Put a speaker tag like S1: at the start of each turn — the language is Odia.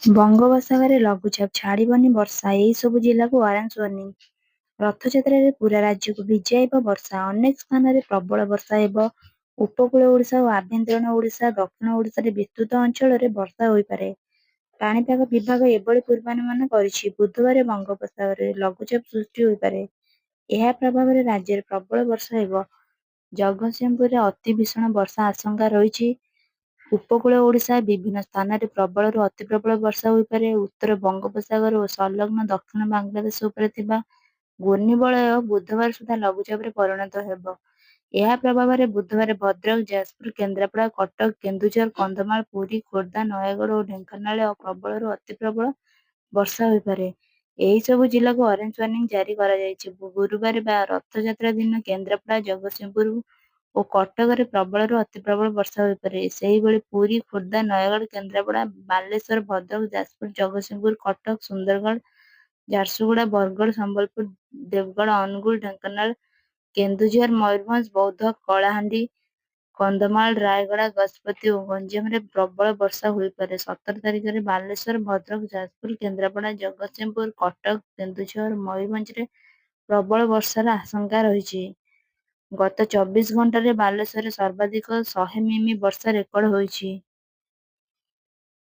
S1: ବଙ୍ଗୋପସାଗରରେ ଲଘୁଚାପ, ଛାଡ଼ିବନି ବର୍ଷା, ଏହି ସବୁ ଜିଲ୍ଲାକୁ ଅରେଞ୍ଜ ୱାର୍ଣ୍ଣିଂ। ରଥଯାତ୍ରାରେ ପୁରା ରାଜ୍ୟକୁ ଭିଜାଇବ ବର୍ଷା, ଅନେକ ସ୍ଥାନରେ ପ୍ରବଳ ବର୍ଷା ହେବ। ଉପକୂଳ ଓଡ଼ିଶା ଓ ଆଭ୍ୟନ୍ତରୀଣ ଓଡ଼ିଶା, ଦକ୍ଷିଣ ଓଡ଼ିଶାରେ ବିସ୍ତୃତ ଅଞ୍ଚଳରେ ବର୍ଷା ହୋଇପାରେ। ପାଣିପାଗ ବିଭାଗ ଏଭଳି ପୂର୍ବାନୁମାନ କରିଛି। ବୁଧବାର ବଙ୍ଗୋପସାଗରରେ ଲଘୁଚାପ ସୃଷ୍ଟି ହୋଇପାରେ। ଏହା ପ୍ରଭାବରେ ରାଜ୍ୟରେ ପ୍ରବଳ ବର୍ଷା ହେବ। ଜଗତସିଂହପୁରରେ ଅତି ଭୀଷଣ ବର୍ଷା ଆଶଙ୍କା ରହିଛି। ଉପକୂଳ ଓଡ଼ିଶା ବିଭିନ୍ନ ସ୍ଥାନରେ ପ୍ରବଳରୁ ଅତି ପ୍ରବଳ ବର୍ଷା ହୋଇପାରେ। ଉତ୍ତର ବଙ୍ଗୋପସାଗର ଓ ସଂଲଗ୍ନ ଦକ୍ଷିଣ ବାଂଲାଦେଶ ଉପରେ ଥିବା ଘୂର୍ଣ୍ଣିବଳୟ ବୁଧବାର ସୁଦ୍ଧା ଲଘୁଚାପରେ ପରିଣତ ହେବ। ଏହା ପ୍ରଭାବରେ ବୁଧବାର ଭଦ୍ରକ, ଯାଜପୁର, କେନ୍ଦ୍ରାପଡ଼ା, କଟକ, କେନ୍ଦୁଝର, କନ୍ଧମାଳ, ପୁରୀ, ଖୋର୍ଦ୍ଧା, ନୟାଗଡ଼ ଓ ଢେଙ୍କାନାଳରେ ପ୍ରବଳରୁ ଅତି ପ୍ରବଳ ବର୍ଷା ହୋଇପାରେ। ଏହି ସବୁ ଜିଲ୍ଲାକୁ ଅରେଞ୍ଜ ୱାର୍ଣ୍ଣିଂ ଜାରି କରାଯାଇଛି। ଗୁରୁବାର ବା ରଥଯାତ୍ରା ଦିନ କେନ୍ଦ୍ରାପଡ଼ା, ଜଗତସିଂହପୁର ଓ କଟକରେ ପ୍ରବଳରୁ ଅତି ପ୍ରବଳ ବର୍ଷା ହୋଇପାରେ। ସେହିଭଳି ପୁରୀ, ଖୋର୍ଦ୍ଧା, ନୟାଗଡ଼, କେନ୍ଦ୍ରାପଡ଼ା, ବାଲେଶ୍ୱର, ଭଦ୍ରକ, ଯାଜପୁର, ଜଗତସିଂହପୁର, କଟକ, ସୁନ୍ଦରଗଡ଼, ଝାରସୁଗୁଡ଼ା, ବରଗଡ଼, ସମ୍ବଲପୁର, ଦେବଗଡ଼, ଅନୁଗୁଳ, ଢେଙ୍କାନାଳ, କେନ୍ଦୁଝର, ମୟୂରଭଞ୍ଜ, ବୌଦ୍ଧ, କଳାହାଣ୍ଡି, କନ୍ଧମାଳ, ରାୟଗଡ଼ା, ଗଜପତି ଓ ଗଞ୍ଜାମରେ ପ୍ରବଳ ବର୍ଷା ହୋଇପାରେ। 17 ତାରିଖରେ ବାଲେଶ୍ୱର, ଭଦ୍ରକ, ଯାଜପୁର, କେନ୍ଦ୍ରାପଡ଼ା, ଜଗତସିଂହପୁର, କଟକ, କେନ୍ଦୁଝର, ମୟୂରଭଞ୍ଜରେ ପ୍ରବଳ ବର୍ଷାର ଆଶଙ୍କା ରହିଛି। ଗତ 24 ଘଣ୍ଟାରେ ବାଲେଶ୍ୱରରେ ସର୍ବାଧିକ 100 ମିମି ବର୍ଷା ରେକର୍ଡ ହୋଇଛି।